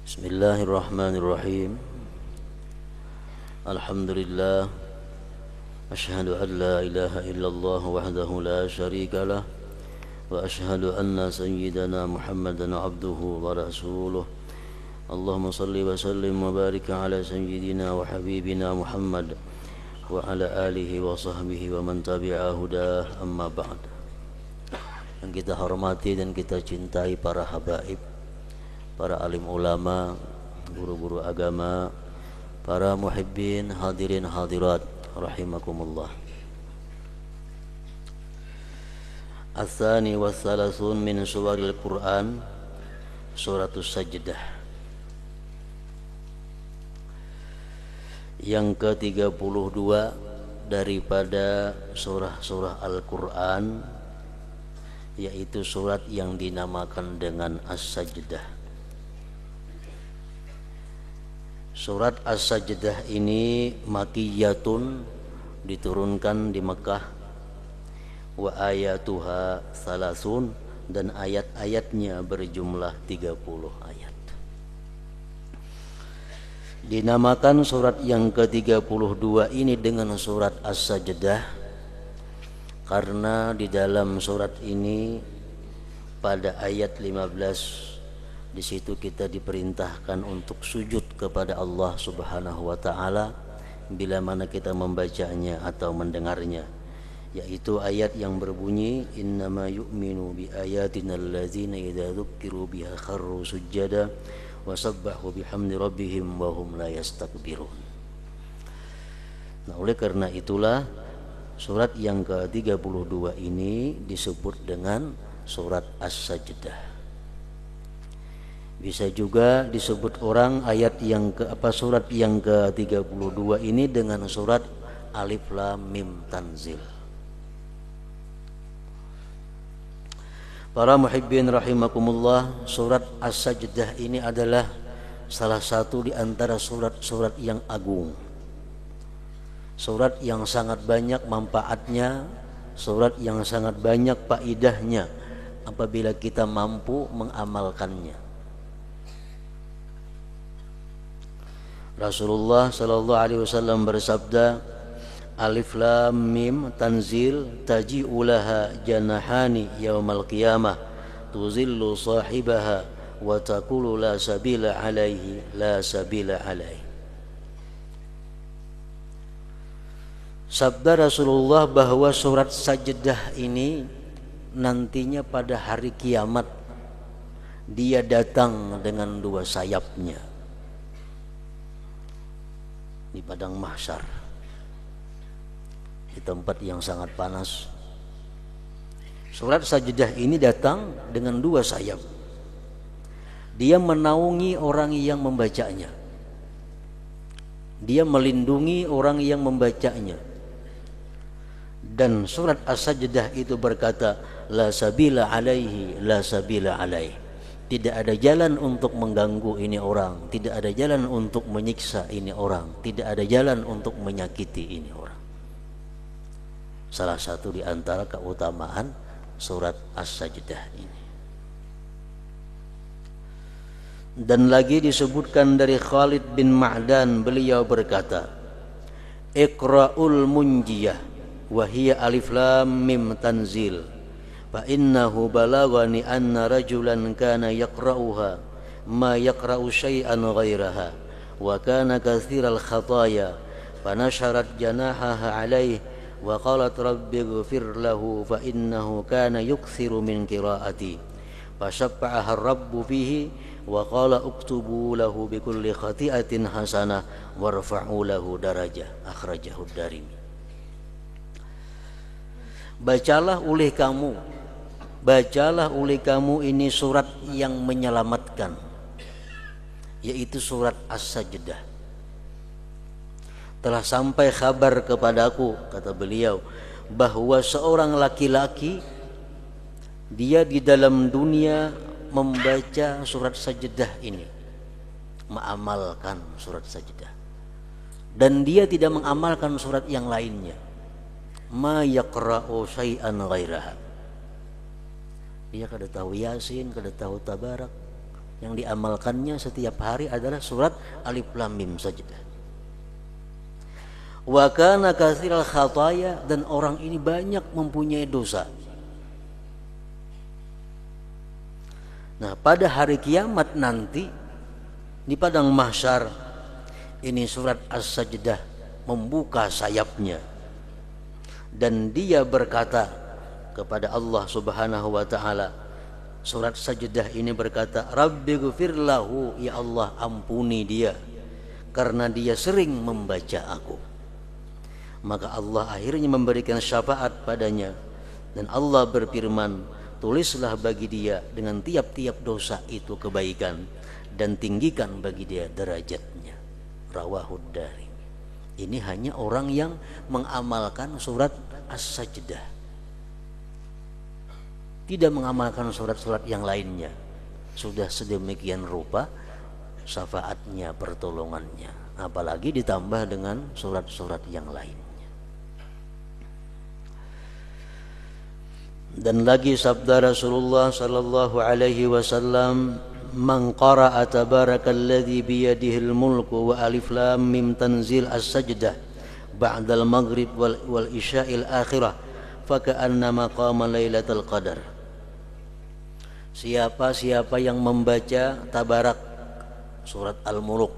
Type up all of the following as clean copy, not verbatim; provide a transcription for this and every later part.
Bismillahirrahmanirrahim. Alhamdulillah. Ashhadu an la ilaha illallah wahdahu la syarika lah. Wa ashhadu anna sayyidana Muhammadan abduhu wa rasuluh. Allahumma salli wa sallim wa barik ala sayyidina wa habibina Muhammad wa ala alihi wa sahbihi wa man tabi'a hudah, amma ba'd. Yang kita hormati dan kita cintai para habaib, para alim ulama, guru-guru agama, para muhibbin, hadirin hadirat rahimakumullah. Ats-tsani was-salasun min suwaril Qur'an, suratus Sajdah. Yang ke-32 daripada surah-surah Al-Qur'an, yaitu surat yang dinamakan dengan As-Sajdah. Surat As-Sajdah ini makiyatun, diturunkan di Mekah, wa ayatuha salasun, dan ayat-ayatnya berjumlah 30 ayat. Dinamakan surat yang ke-32 ini dengan surat As-Sajdah karena di dalam surat ini pada ayat 15 di situ kita diperintahkan untuk sujud kepada Allah Subhanahu wa taala bila mana kita membacanya atau mendengarnya, yaitu ayat yang berbunyi innama yu'minu bi ayatina allazina idza dzukkiru biha kharru sujada wa sabbahu bihamdi rabbihim wa hum la yastakbirun. Nah, oleh karena itulah surat yang ke-32 ini disebut dengan surat As-Sajdah. Bisa juga disebut orang surat yang ke-32 ini dengan surat Alif Lam Mim Tanzil. Para muhibbin rahimakumullah, surat As-Sajdah ini adalah salah satu di antara surat-surat yang agung. Surat yang sangat banyak manfaatnya, surat yang sangat banyak faidahnya apabila kita mampu mengamalkannya. Rasulullah sallallahu alaihi wasallam bersabda, Alif Lam Mim Tanzil taji'u laha janahani yaumal qiyamah tuzillu sahibaha wa taqulu la sabila alaihi la sabila alaihi. Sabda Rasulullah bahwa surat Sajdah ini nantinya pada hari kiamat dia datang dengan dua sayapnya di padang mahsyar, di tempat yang sangat panas. Surat Sajdah ini datang dengan dua sayap. Dia menaungi orang yang membacanya, dia melindungi orang yang membacanya. Dan surat As-Sajdah itu berkata, la sabila alaihi la sabila alaihi. Tidak ada jalan untuk mengganggu ini orang, tidak ada jalan untuk menyiksa ini orang, tidak ada jalan untuk menyakiti ini orang. Salah satu di antara keutamaan surat As-Sajdah ini. Dan lagi disebutkan dari Khalid bin Ma'dan, beliau berkata, Iqra'ul munjiyah wa hiya alif lam mim tanzil. Fa innahu balagani anna rajulan kana yaqra'uha ma yaqra'u syai'an ghairaha wa kana katsiral khataya fa nasharat janahaha alaihi wa qalat rabbi ighfir lahu fa innahu kana yukthiru min qira'ati fa shaffa'aha rabbu fihi wa qala uktubu lahu bi kulli khati'atin hasanah warfa'u lahu darajah, akhrajahu Darimi. Bacalah oleh kamu ini surat yang menyelamatkan, yaitu surat As-Sajdah. Telah sampai kabar kepadaku, kata beliau, bahwa seorang laki-laki dia di dalam dunia membaca surat Sajdah ini, mengamalkan surat Sajdah, dan dia tidak mengamalkan surat yang lainnya. Ma yaqra'u syai'an ghairaha. Dia kada tahu Yasin, kada tahu Tabarak, yang diamalkannya setiap hari adalah surat Alif Lam Mim Sajdah. Wa kana katsiral khataya, dan orang ini banyak mempunyai dosa. Nah, pada hari kiamat nanti di padang mahsyar ini surat As-Sajdah membuka sayapnya dan dia berkata kepada Allah Subhanahu wa taala. Surat Sajdah ini berkata, Rabbighfir lahu, ya Allah ampuni dia karena dia sering membaca aku. Maka Allah akhirnya memberikan syafaat padanya dan Allah berfirman, tulislah bagi dia dengan tiap-tiap dosa itu kebaikan dan tinggikan bagi dia derajatnya. Rawahud Darimi. Ini hanya orang yang mengamalkan surat As-Sajdah, tidak mengamalkan surat-surat yang lainnya. Sudah sedemikian rupa syafaatnya, pertolongannya, apalagi ditambah dengan surat-surat yang lainnya. Dan lagi sabda Rasulullah sallallahu alaihi wasallam, man qara'a tabarakalladzi biyadihil mulku wa alif lam mim tanzil as-sajdah ba'dal maghrib wal isya'il akhirah faka'annama qama lailatul qadar. Siapa yang membaca tabarak surat Al-Mulk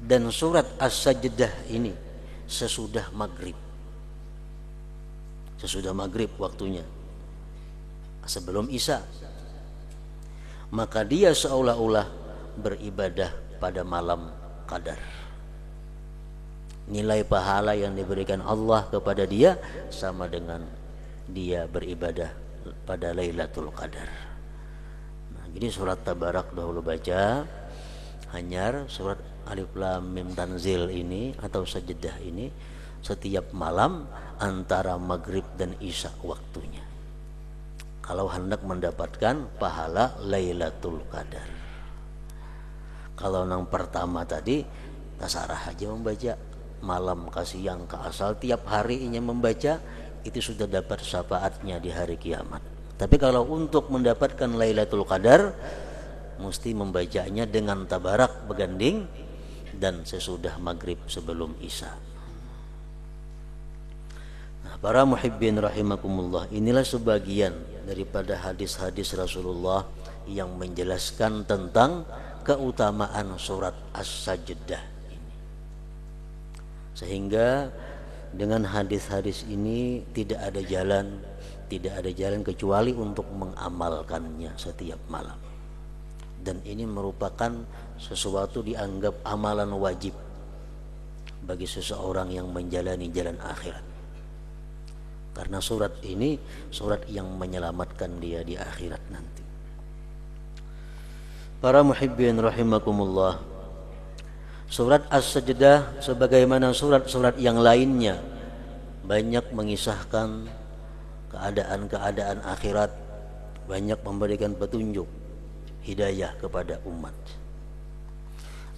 dan surat As-Sajdah ini sesudah maghrib waktunya, sebelum isya, maka dia seolah-olah beribadah pada malam qadar. Nilai pahala yang diberikan Allah kepada dia sama dengan dia beribadah pada Lailatul Qadar. Nah, jadi surat Tabarak dahulu baca, hanyar surat Alif Lam Mim Tanzil ini atau Sajdah ini setiap malam antara maghrib dan isya waktunya, kalau hendak mendapatkan pahala Lailatul Qadar. Kalau yang pertama tadi tasarah aja membaca, malam ke siang ke asal tiap harinya membaca, itu sudah dapat syafaatnya di hari kiamat. Tapi kalau untuk mendapatkan Lailatul Qadar mesti membacanya dengan tabarak beganding dan sesudah maghrib sebelum isya. Nah, para muhibbin rahimakumullah, inilah sebagian daripada hadis-hadis Rasulullah yang menjelaskan tentang keutamaan surat As-Sajdah. Sehingga dengan hadis-hadis ini tidak ada jalan kecuali untuk mengamalkannya setiap malam. Dan ini merupakan sesuatu dianggap amalan wajib bagi seseorang yang menjalani jalan akhirat. Karena surat ini surat yang menyelamatkan dia di akhirat nanti. Para muhibbin rahimakumullah, surat As-Sajdah sebagaimana surat-surat yang lainnya banyak mengisahkan keadaan-keadaan akhirat, banyak memberikan petunjuk hidayah kepada umat.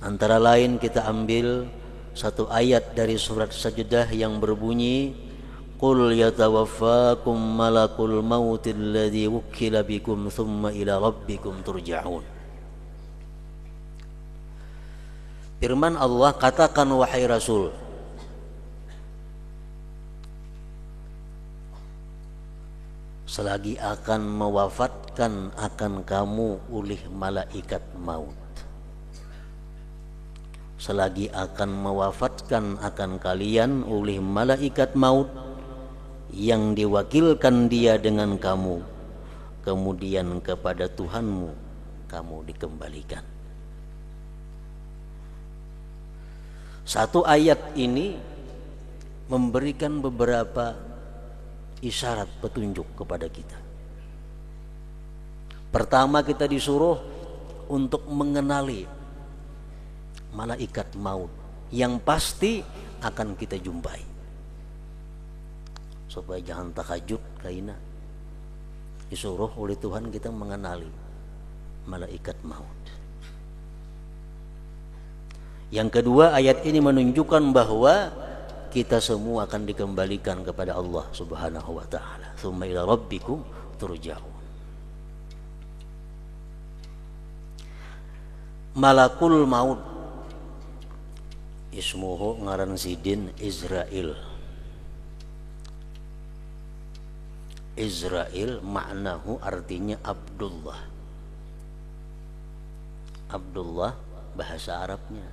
Antara lain kita ambil satu ayat dari surat Sajdah yang berbunyi, Qul yatawaffakum malakul mautil ladzi wukkila bikum thumma ila rabbikum turja'un. Firman Allah, katakan wahai Rasul, selagi akan mewafatkan akan kamu oleh malaikat maut. Selagi akan mewafatkan akan kalian oleh malaikat maut yang diwakilkan dia dengan kamu, kemudian kepada Tuhanmu kamu dikembalikan. Satu ayat ini memberikan beberapa isyarat petunjuk kepada kita. Pertama, kita disuruh untuk mengenali malaikat maut yang pasti akan kita jumpai, supaya jangan takajub kaina. Disuruh oleh Tuhan kita mengenali malaikat maut. Yang kedua, ayat ini menunjukkan bahwa kita semua akan dikembalikan kepada Allah Subhanahu wa taala. Tsumma ila rabbikum turja'un. malakul maut ismuhu ngaran sidin Israil. Israil maknahu artinya Abdullah. Abdullah bahasa Arabnya.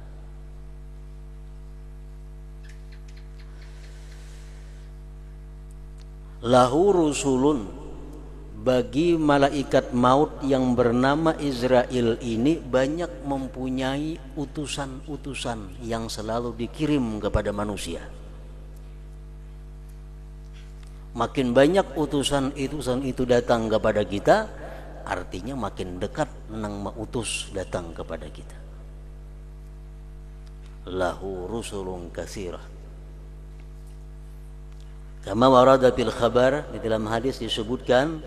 Lahu rusulun, bagi malaikat maut yang bernama Israil ini banyak mempunyai utusan-utusan yang selalu dikirim kepada manusia. Makin banyak utusan itu datang kepada kita, artinya makin dekat nang mautus datang kepada kita. Lahu rusulun katsirah. Kama warada fil khabar, di dalam hadis disebutkan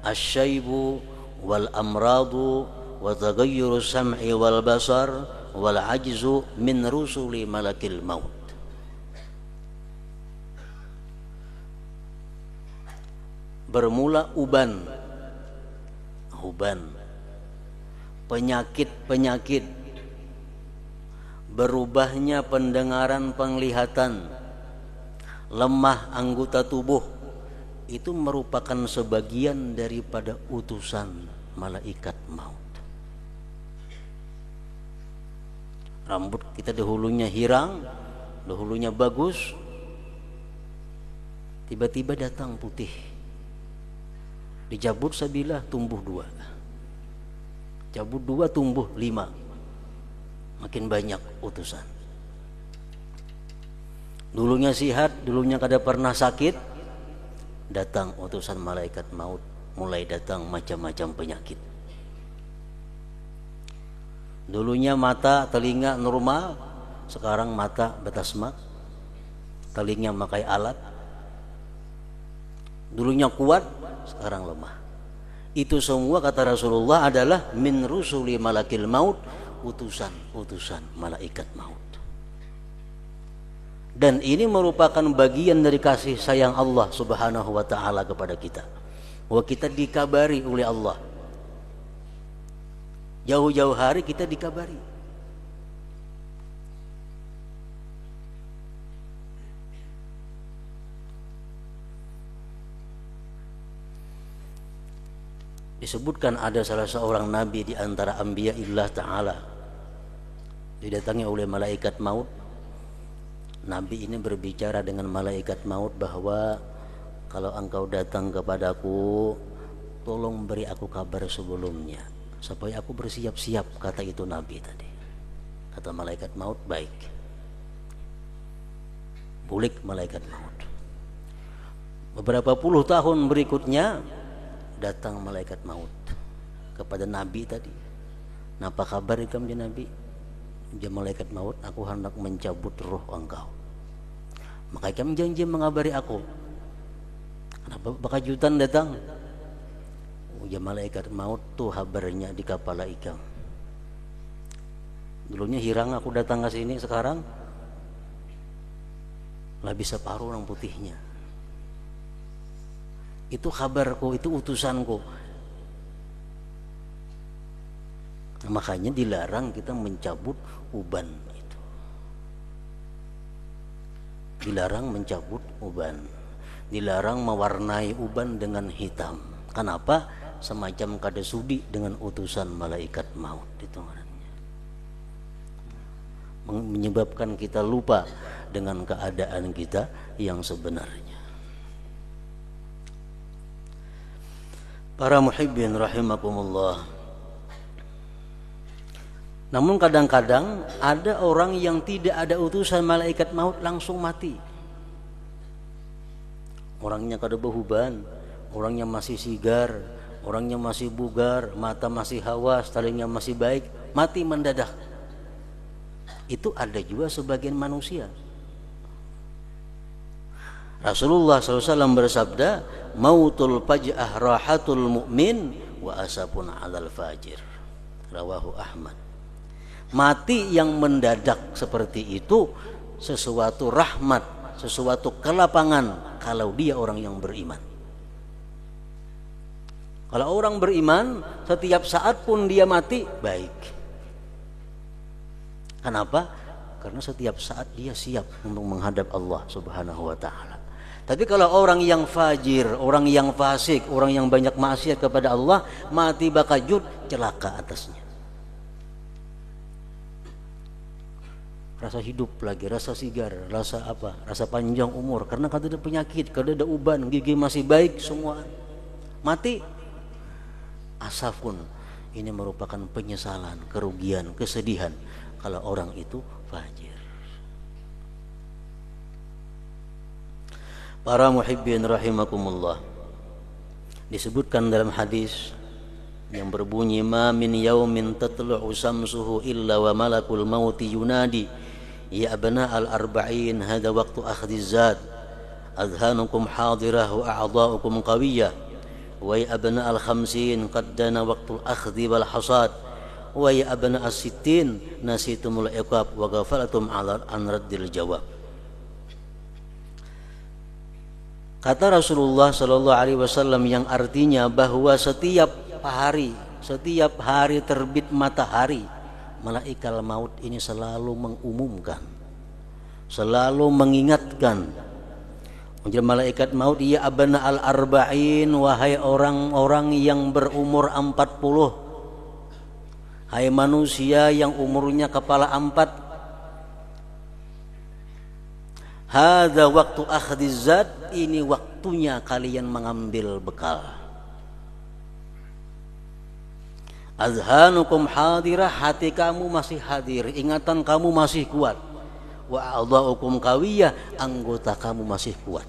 asyaibu wal amradu wa taghayyuru sam'i wal basar wal ajzu min rusuli malakil maut. Bermula uban, penyakit, berubahnya pendengaran penglihatan, lemah anggota tubuh, itu merupakan sebagian daripada utusan malaikat maut. Rambut kita dahulunya hirang, dahulunya bagus, tiba-tiba datang putih. Dicabut sebilah tumbuh 2, cabut 2 tumbuh 5, makin banyak utusan. Dulunya sihat, dulunya kada pernah sakit, datang utusan malaikat maut, mulai datang macam-macam penyakit. Dulunya mata telinga normal, sekarang mata betasma, telinga pakai alat. Dulunya kuat, sekarang lemah. Itu semua kata Rasulullah adalah min rusuli malakil maut, utusan malaikat maut. Dan ini merupakan bagian dari kasih sayang Allah Subhanahu wa taala kepada kita. Bahwa kita dikabari oleh Allah. Jauh-jauh hari kita dikabari. Disebutkan ada salah seorang nabi di antara anbiya illah ta'ala, didatangi oleh malaikat maut. Nabi ini berbicara dengan malaikat maut bahwa kalau engkau datang kepadaku, tolong beri aku kabar sebelumnya supaya aku bersiap-siap, kata itu nabi tadi. Kata malaikat maut, baik. Bulik malaikat maut. Beberapa puluh tahun berikutnya datang malaikat maut kepada nabi tadi. Napa kabar ikam ya nabi? Dia malaikat maut, aku hendak mencabut roh engkau. Maka ikam janji mengabari aku. Kenapa bakajutan datang? Ya malaikat maut tuh kabarnya di kepala ikam. Dulunya hirang aku datang ke sini, sekarang lebih separuh orang putihnya. Itu kabarku, itu utusanku. Makanya dilarang kita mencabut uban itu. Dilarang mencabut uban. Dilarang mewarnai uban dengan hitam. Kenapa? Semacam kada sudi dengan utusan malaikat maut itu. Menyebabkan kita lupa dengan keadaan kita yang sebenarnya. Para muhibbin rahimakumullah. Namun kadang-kadang ada orang yang tidak ada utusan malaikat maut langsung mati. Orangnya kada behuban, orangnya masih sigar, orangnya masih bugar, mata masih hawas, talingnya masih baik, mati mendadak. Itu ada juga sebagian manusia. Rasulullah SAW bersabda, mautul faj'ah rahatul mu'min wa asapun 'alal fajir. Rawahu Ahmad. Mati yang mendadak seperti itu sesuatu rahmat, sesuatu kelapangan kalau dia orang yang beriman. Kalau orang beriman, setiap saat pun dia mati, baik. Kenapa? Karena setiap saat dia siap untuk menghadap Allah Subhanahu wa taala. Tapi kalau orang yang fajir, orang yang fasik, orang yang banyak maksiat kepada Allah, mati bakajut, celaka atasnya. Rasa hidup lagi, rasa sigar, rasa apa? Rasa panjang umur. Karena kada ada penyakit, kada ada uban, gigi masih baik semua. Mati. Asafun. Ini merupakan penyesalan, kerugian, kesedihan kalau orang itu fajir. Para muhibbin rahimakumullah. Disebutkan dalam hadis yang berbunyi, ma min yaumin tatlu'u samsuhu illa wa malakul mauti yunadi ya abna al-arba'in hada waqtu akhdhiz zad adhanukum hadirah wa a'dha'ukum qawiyyah wa ya abna al-khamsin qad dana waqtul akhdhi wal hasad wa ya abna as-sittin nasitumul iqab wa ghafalatum an raddil jawab. Kata Rasulullah sallallahu alaihi wasallam yang artinya bahwa setiap hari terbit matahari, malaikat maut ini selalu mengumumkan, selalu mengingatkan. Menjadi malaikat maut, ya abna al-arba'in, wahai orang-orang yang berumur 40, hai manusia yang umurnya kepala 4, hadza waktu akhdhiz zad, ini waktunya kalian mengambil bekal. Azhanukum hadirah, hati kamu masih hadir, ingatan kamu masih kuat. Wa a'dha'ukum qawiyyah, anggota kamu masih kuat.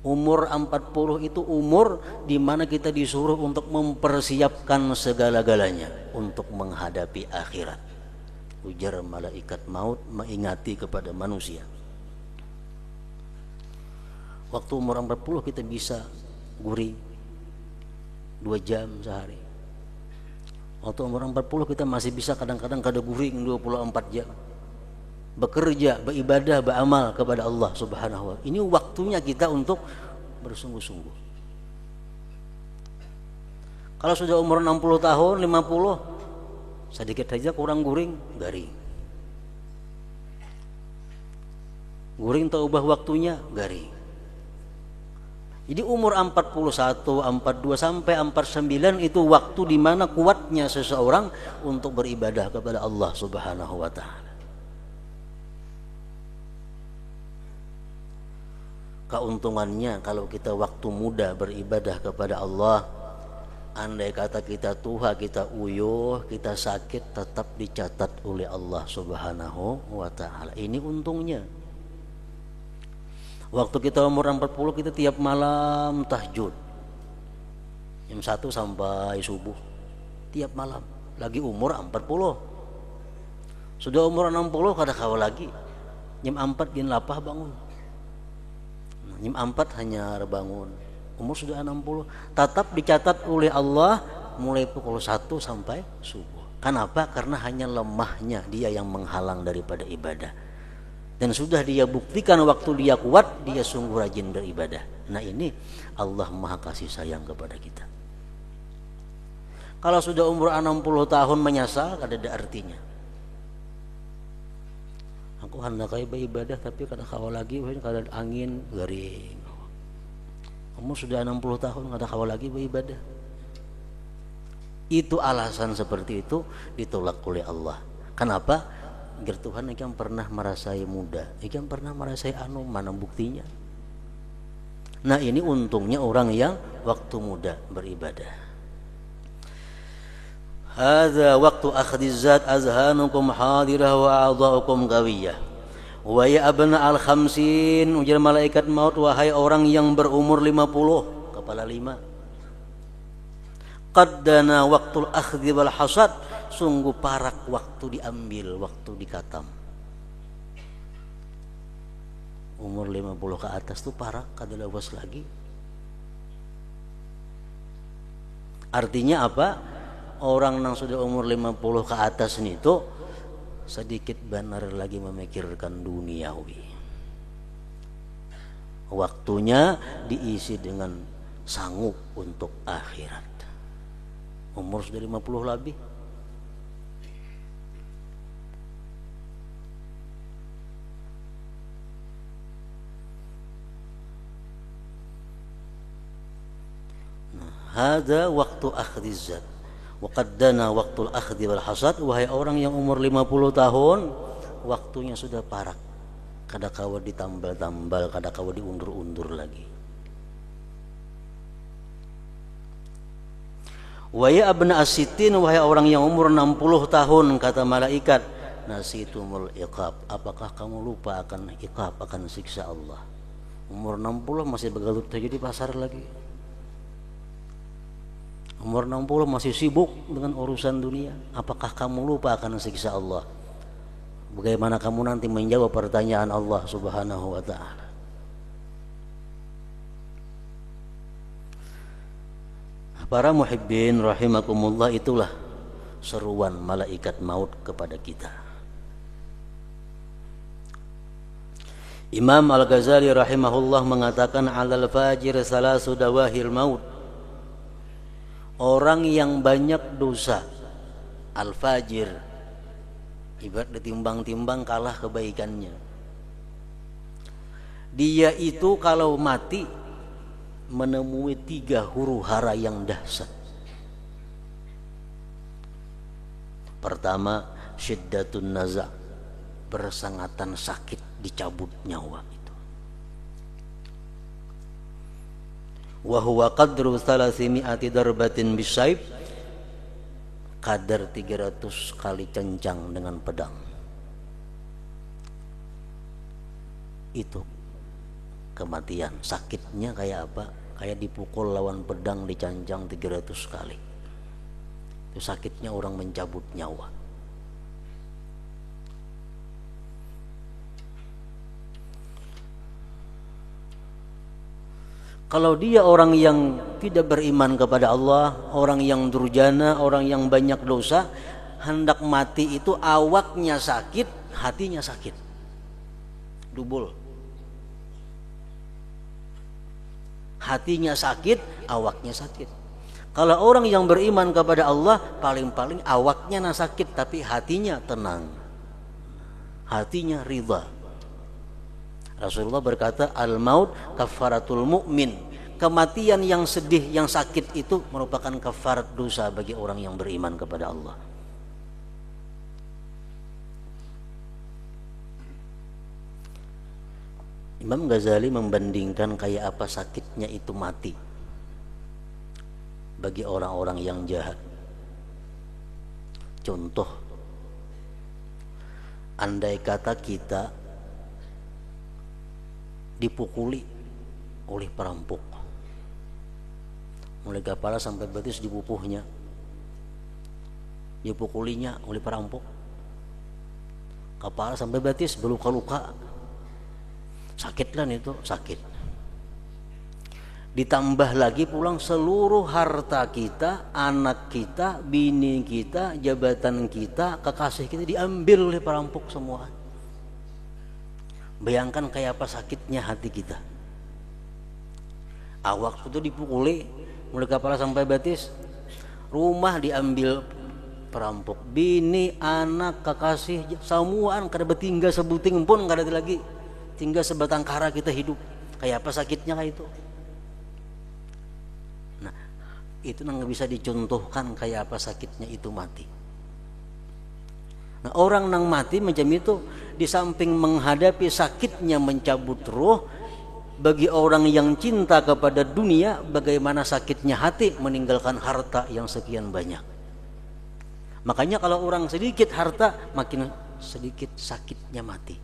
Umur 40 itu umur di mana kita disuruh untuk mempersiapkan segala-galanya untuk menghadapi akhirat. Ujar malaikat maut mengingati kepada manusia. Waktu umur 40 kita bisa guring 2 jam sehari. Waktu umur 40 kita masih bisa kadang-kadang kada guring 24 jam. Bekerja, beribadah, beramal kepada Allah Subhanahu wa taala. Ini waktunya kita untuk bersungguh-sungguh. Kalau sudah umur 60 tahun, 50, sedikit saja kurang guring, garing. Guring tak ubah waktunya, garing. Jadi umur 41, 42 sampai 49 itu waktu di mana kuatnya seseorang untuk beribadah kepada Allah Subhanahu wa taala. Keuntungannya kalau kita waktu muda beribadah kepada Allah, andai kata kita tua, kita uyuh, kita sakit, tetap dicatat oleh Allah Subhanahu wa taala. Ini untungnya. Waktu kita umur 40 kita tiap malam tahajud jam 1 sampai subuh, tiap malam. Lagi umur 40. Sudah umur 60 kada kawal lagi. Jam 4 gin lapah bangun. Jam 4 hanya bangun. Umur sudah 60, tetap dicatat oleh Allah mulai pukul 1 sampai subuh. Kenapa? Karena hanya lemahnya dia yang menghalang daripada ibadah. Dan sudah dia buktikan waktu dia kuat, dia sungguh rajin beribadah. Nah ini Allah maha kasih sayang kepada kita. Kalau sudah umur 60 tahun menyesal, kada ada artinya. Aku hendak beribadah tapi kada kawal lagi, kada ada angin, garing. Umur sudah 60 tahun kada kawal lagi beribadah. Itu alasan seperti itu ditolak oleh Allah. Kenapa? Agar Tuhan ikan pernah merasai muda, ikan pernah merasai mana buktinya. Nah ini untungnya orang yang waktu muda beribadah. Hadza waktu akhdhiz zat azhanukum hadirah wa a'dha'ukum qawiyyah. Wa ya abna al-khamsin, ujar malaikat maut, wahai orang yang berumur 50, kepala 5. Qaddana waqtul akhdhi wal hasad, sungguh parak waktu diambil, waktu dikatam. Umur 50 ke atas tuh parak, kada lawas lagi. Artinya apa? Orang yang sudah umur 50 ke atas ini tuh sedikit benar lagi memikirkan duniawi. Waktunya diisi dengan sanggup untuk akhirat. Umur sudah 50 lebih, Hada waktu akhdhiz zat. Wa qad dana waqtul akhdhi wal hasad. Wahai orang yang umur 50 tahun, waktunya sudah parak. Kadakawa ditambal-tambal, kadakawa diundur-undur lagi. Wa ya abna as-sittin, wahai orang yang umur 60 tahun, kata malaikat, nasitumul iqab. Apakah kamu lupa akan iqab, akan siksa Allah? Umur 60 masih begalut saja di pasar lagi. Umur 60 masih sibuk dengan urusan dunia. Apakah kamu lupa akan siksa Allah? Bagaimana kamu nanti menjawab pertanyaan Allah Subhanahu wa ta'ala? Para muhibbin rahimakumullah, itulah seruan malaikat maut kepada kita. Imam Al-Ghazali rahimahullah mengatakan, alal fajir salasu dawahil maut. Orang yang banyak dosa, al-fajir, ibarat ditimbang-timbang kalah kebaikannya. Dia itu kalau mati menemui 3 huru hara yang dahsyat. Pertama, syiddatun naza, bersangatan sakit, dicabut nyawa itu. Wa huwa qadru 300 darbatin bisaib, kadar 300 kali cencang dengan pedang. Itu kematian. Sakitnya kayak apa? Kayak dipukul lawan pedang, dicancang 300 kali. Itu sakitnya orang mencabut nyawa. Kalau dia orang yang tidak beriman kepada Allah, orang yang durjana, orang yang banyak dosa, hendak mati itu awaknya sakit, hatinya sakit. Double. Hatinya sakit, awaknya sakit. Kalau orang yang beriman kepada Allah, paling-paling awaknya sakit, tapi hatinya tenang, hatinya ridha. Rasulullah berkata, al-maut kafaratul mu'min. Kematian yang sedih, yang sakit itu merupakan kafarat dosa bagi orang yang beriman kepada Allah. Imam Ghazali membandingkan kayak apa sakitnya itu mati bagi orang-orang yang jahat. Contoh, andai kata kita dipukuli oleh perampok, mulai kepala sampai betis dipupuhnya, dipukulinya oleh perampok, kepala sampai betis berluka-luka, sakit lah itu, sakit. Ditambah lagi pulang seluruh harta kita, anak kita, bini kita, jabatan kita, kekasih kita diambil oleh perampok semua. Bayangkan kayak apa sakitnya hati kita. Awak itu dipukuli mulai kepala sampai betis, rumah diambil perampok, bini, anak, kekasih, semuaan kada bertinggal sebuting pun kada ada lagi, tinggal sebatang kara kita hidup. Kayak apa sakitnya kayak itu. Nah, itu nggak bisa dicontohkan kayak apa sakitnya itu mati. Nah, orang nang mati macam itu, di samping menghadapi sakitnya mencabut roh, bagi orang yang cinta kepada dunia, bagaimana sakitnya hati meninggalkan harta yang sekian banyak. Makanya kalau orang sedikit harta, makin sedikit sakitnya mati.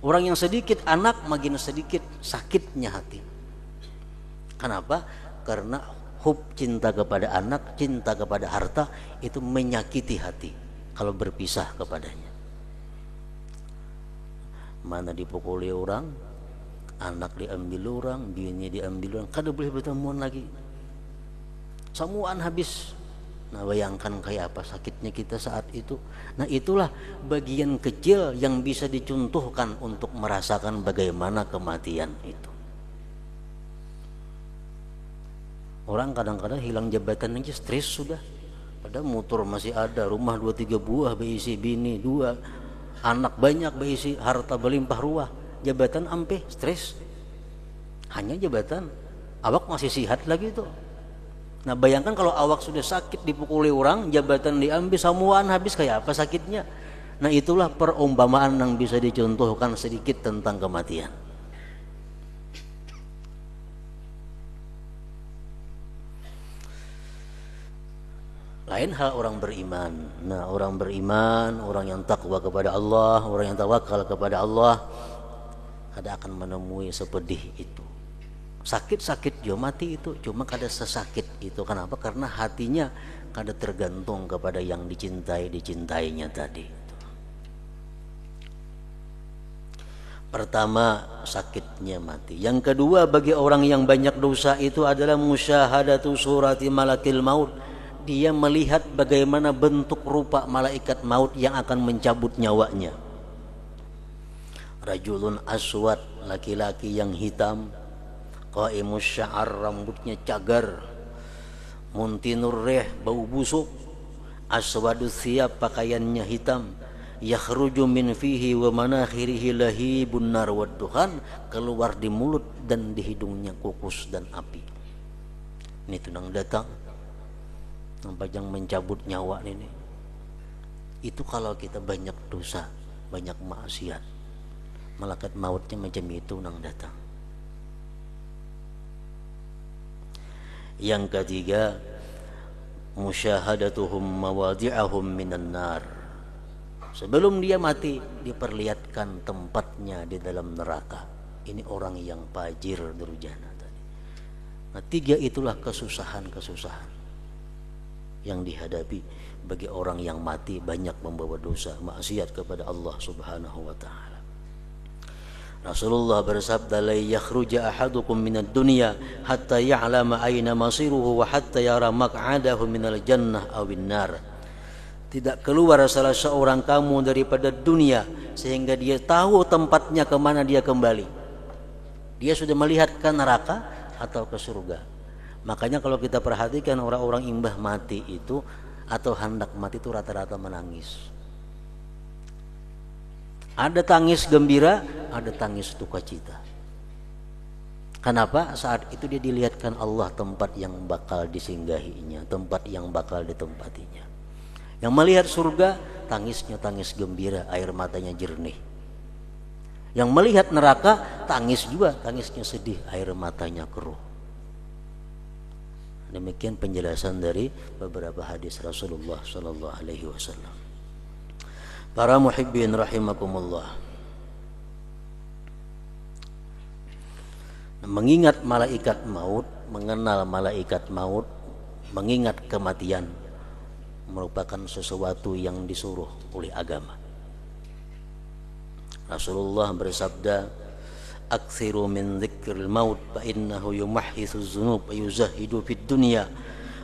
Orang yang sedikit anak, makin sedikit sakitnya hati. Kenapa? Karena hub, cinta kepada anak, cinta kepada harta, itu menyakiti hati kalau berpisah kepadanya. Mana dipukuli orang, anak diambil orang, bini diambil orang, kada boleh bertemuan lagi, semuaan habis. Nah, bayangkan kayak apa sakitnya kita saat itu. Nah, itulah bagian kecil yang bisa dicontohkan untuk merasakan bagaimana kematian itu. Orang kadang-kadang hilang jabatan aja stres sudah. Padahal motor masih ada, rumah 2-3 buah berisi bini 2, anak banyak berisi, harta berlimpah ruah, jabatan ampe stres. Hanya jabatan, awak masih sihat lagi itu. Nah bayangkan kalau awak sudah sakit dipukuli orang, jabatan diambil, samuan habis, kayak apa sakitnya. Nah itulah perumpamaan yang bisa dicontohkan sedikit tentang kematian. Lain hal orang beriman. Nah orang beriman, orang yang takwa kepada Allah, orang yang tawakal kepada Allah, kada akan menemui sepedih itu. Sakit-sakit jo mati itu, cuma kada sesakit itu. Kenapa? Karena hatinya kada tergantung kepada yang dicintainya tadi. Pertama, sakitnya mati. Yang kedua, bagi orang yang banyak dosa itu adalah musyahadatu surati malakil maut. Dia melihat bagaimana bentuk rupa malaikat maut yang akan mencabut nyawanya. Rajulun aswad, laki-laki yang hitam, qaimus sya'ar, rambutnya cagar, muntinur rih, bau busuk, aswadus thiyab, pakaiannya hitam, yakhruju min fihi wa manakhirihi lahibun nar wad duhan, keluar di mulut dan di hidungnya kukus dan api. Ini tunang datang nampak yang mencabut nyawa ini. Itu kalau kita banyak dosa, banyak maksiat, malaikat mautnya macam itu nang datang. Yang ketiga, musyahadatuhum mawadi'ahum minan nar. Sebelum dia mati, diperlihatkan tempatnya di dalam neraka. Ini orang yang fajir durjana tadi. Nah, tiga itulah kesusahan-kesusahan yang dihadapi bagi orang yang mati banyak membawa dosa, maksiat kepada Allah Subhanahu wa taala. Rasulullah bersabda, la yakhruja ahadukum minad dunya hatta ya'lama aina masiruhu wa hatta yara maq'adahu minal jannah awin nar. Tidak keluar salah seorang kamu daripada dunia sehingga dia tahu tempatnya kemana dia kembali. Dia sudah melihat ke neraka atau ke surga. Makanya kalau kita perhatikan orang-orang imbah mati itu atau hendak mati itu rata-rata menangis. Ada tangis gembira, ada tangis duka cita. Kenapa? Saat itu dia dilihatkan Allah tempat yang bakal disinggahinya, tempat yang bakal ditempatinya. Yang melihat surga, tangisnya tangis gembira, air matanya jernih. Yang melihat neraka, tangis juga, tangisnya sedih, air matanya keruh. Demikian penjelasan dari beberapa hadis Rasulullah sallallahu alaihi wasallam. Para muhibbin rahimakumullah. Mengingat malaikat maut, mengenal malaikat maut, mengingat kematian merupakan sesuatu yang disuruh oleh agama. Rasulullah bersabda, aksiru min dzikril maut fa innahu yumahhisu dzunub wa yuzahidu fid dunya.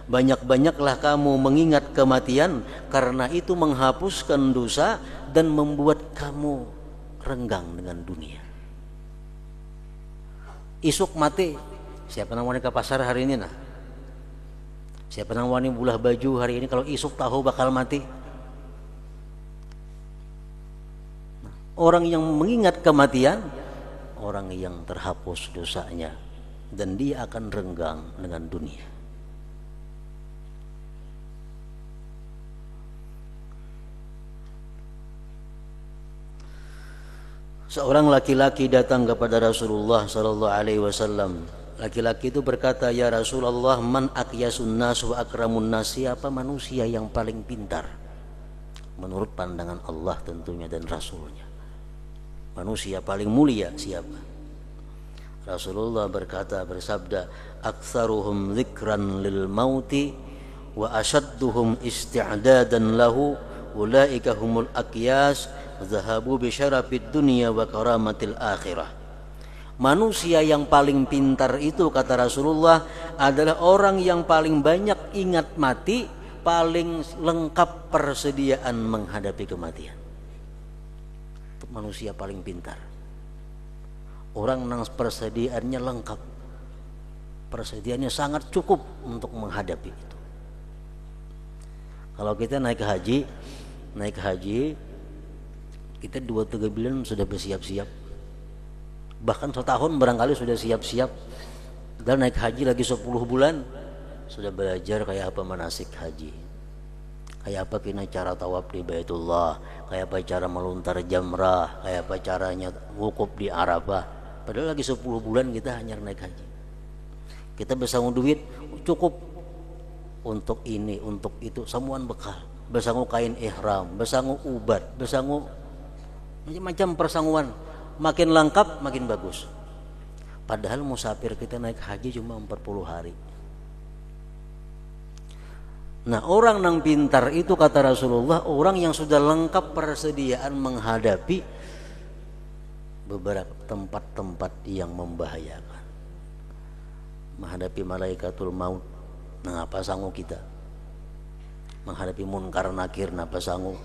Banyak-banyaklah kamu mengingat kematian karena itu menghapuskan dosa dan membuat kamu renggang dengan dunia. Isuk mati, siapa yang wani ke pasar hari ini nah? Siapa yang wani bulah baju hari ini kalau isuk tahu bakal mati? Orang yang mengingat kematian, orang yang terhapus dosanya dan dia akan renggang dengan dunia. Seorang laki-laki datang kepada Rasulullah sallallahu alaihi wasallam. Laki-laki itu berkata, "Ya Rasulullah, man aqyasun nas wa akramun nas?" Siapa manusia yang paling pintar? Menurut pandangan Allah tentunya dan Rasulnya. Manusia paling mulia siapa? Rasulullah bersabda, "Aktsaruhum dzikran lil mauti wa asyadduhum isti'dadan lahu, ulaika humul aqyas, zahabu bi syarafid dunya wa karamatil akhirah." Manusia yang paling pintar itu kata Rasulullah adalah orang yang paling banyak ingat mati, paling lengkap persediaan menghadapi kematian. Itu manusia paling pintar. Orang yang persediaannya lengkap, persediaannya sangat cukup untuk menghadapi itu. Kalau kita naik haji, kita 2-3 bulan sudah bersiap-siap. Bahkan setahun barangkali sudah siap-siap. Dan naik haji lagi 10 bulan, sudah belajar kayak apa manasik haji, kayak apa kena cara tawaf di Baitullah, kayak apa cara melontar jamrah, kayak apa caranya wukuf di Arafah. Padahal lagi 10 bulan kita hanya naik haji. Kita bersanggup duit cukup untuk ini, untuk itu, semuaan bekal. Bersanggup kain ihram, bersanggup ubat, bersanggup macam-macam persangguan. Makin lengkap makin bagus. Padahal musafir kita naik haji cuma 40 hari. Nah, orang yang pintar itu kata Rasulullah, orang yang sudah lengkap persediaan menghadapi beberapa tempat-tempat yang membahayakan. Menghadapi malaikatul maut, nah apa sanggup kita? Menghadapi munkar nakir, apa sanggup?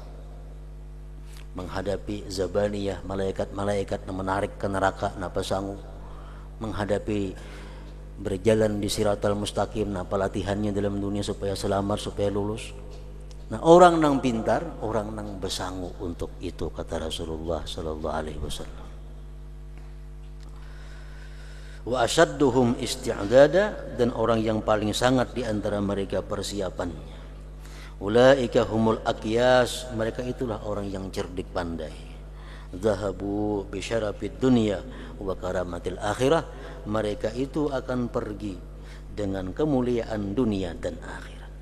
Menghadapi zabaniyah, malaikat-malaikat yang menarik ke neraka, apa sanggup? Menghadapi berjalan di siratal mustaqim, apa latihannya dalam dunia supaya selamat, supaya lulus. Nah, orang yang pintar, orang yang bersanggup untuk itu kata Rasulullah sallallahu alaihi wasallam. Wa asyadduhum isti'dada, dan orang yang paling sangat di antara mereka persiapannya. Ulaika humul aqyas, mereka itulah orang yang cerdik pandai. Zahabu bi syarafid dunya wa karamatil akhirah, mereka itu akan pergi dengan kemuliaan dunia dan akhirat.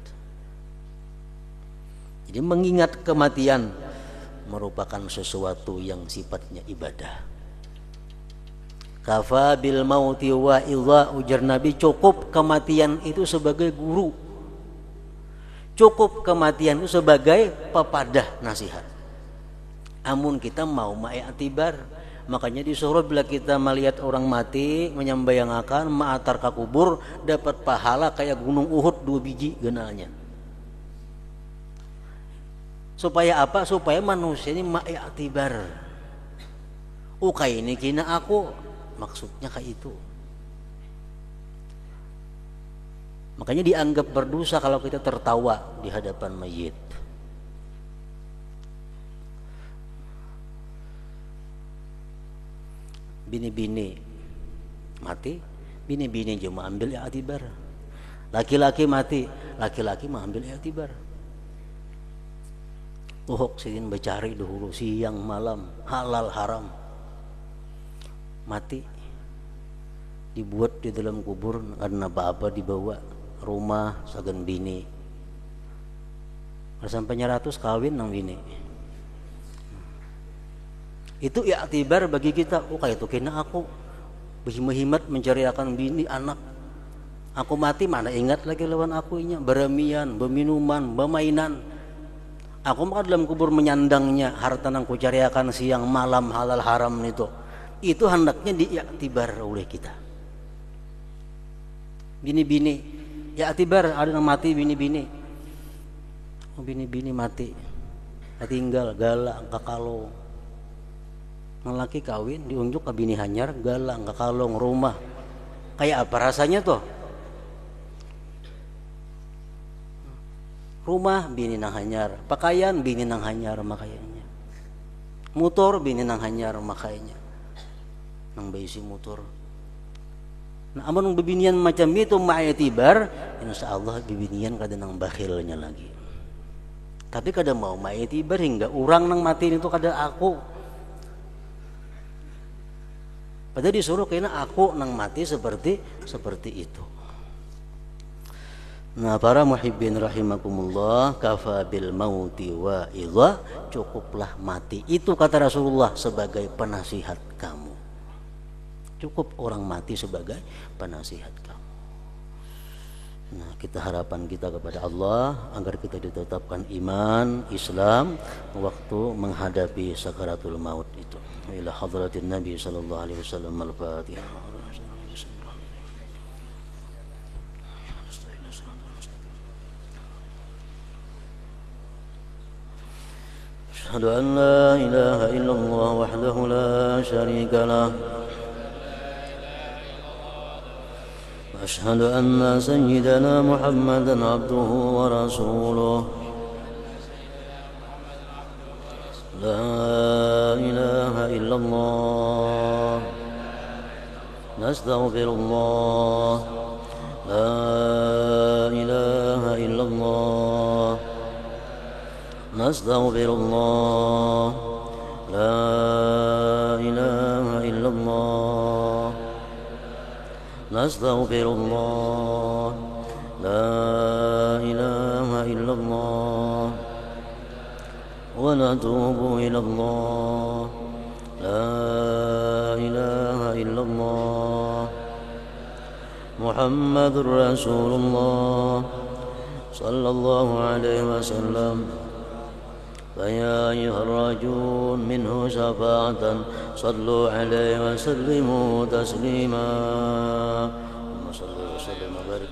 Jadi mengingat kematian merupakan sesuatu yang sifatnya ibadah. Kafa bil mauti wa idza, ujar Nabi, cukup kematian itu sebagai guru. Cukup kematian itu sebagai pepadah nasihat. Amun kita mau ma'iktibar, makanya disuruh bila kita melihat orang mati menyambayangkan ma'atar ka kubur, dapat pahala kayak gunung Uhud 2 biji genalnya. Supaya apa? Supaya manusia ini ma'iktibar. Kayak ini kina aku, maksudnya kayak itu. Makanya dianggap berdosa kalau kita tertawa di hadapan mayit. Bini-bini mati, bini-bini cuma ambil i'tibar. Laki-laki mati, laki-laki mengambil i'tibar. Tuhuk sidin becari dahulu siang malam, halal haram. Mati dibuat di dalam kubur karena apa-apa, dibawa rumah sagan bini. Sampai 100 kawin nang bini. Itu i'tibar bagi kita. Kayak itu kena aku berhimat mencari akan bini anak. Aku mati mana ingat lagi lawan aku inya, beremian, berminuman, bermainan. Aku maka dalam kubur menyandangnya harta nang kucari akan siang malam halal haram itu. Itu hendaknya diiktibar oleh kita. Bini-bini, i'tibar ada yang mati bini-bini. Bini-bini mati. Tinggal galak kakalo. Laki kawin diunjuk ke bini hanyar, galang ke kalong rumah. Kayak apa rasanya tuh? Rumah bini nang hanyar, pakaian bini nang hanyar makainya. Motor bini nang hanyar makainya. Nang baisi motor. Nah, amun bibinian macam itu ma'itibar, insyaallah bibinian kada nang bakhilnya lagi. Tapi kada mau ma'itibar hingga orang nang mati itu kada aku. Padahal disuruh kena aku nang mati seperti itu. Nah, para muhibbin rahimakumullah, kafa bil mauti wa idza, cukuplah mati itu kata Rasulullah sebagai penasihat kamu. Cukup orang mati sebagai penasihat kamu. Nah, kita harapan kita kepada Allah agar kita ditetapkan iman Islam waktu menghadapi sakaratul maut itu. Ila hadratin Nabi sallallahu alaihi wasallam. Al-Fatihah. Asyhadu an la ilaha illallah wahdahu la syarika lah. Asyhadu anna sayyidana Muhammadan abduhu wa rasuluh. لا إله إلا الله نستغفر الله لا نستغفر الله لا إله إلا الله نستغفر الله لا إله إلا الله ونتوب إلى الله لا إله إلا الله محمد رسول الله صلى الله عليه وسلم فيا أيها الراجون منه شفاعة صلوا عليه وسلموا تسليما اللهم صل وسلم وبارك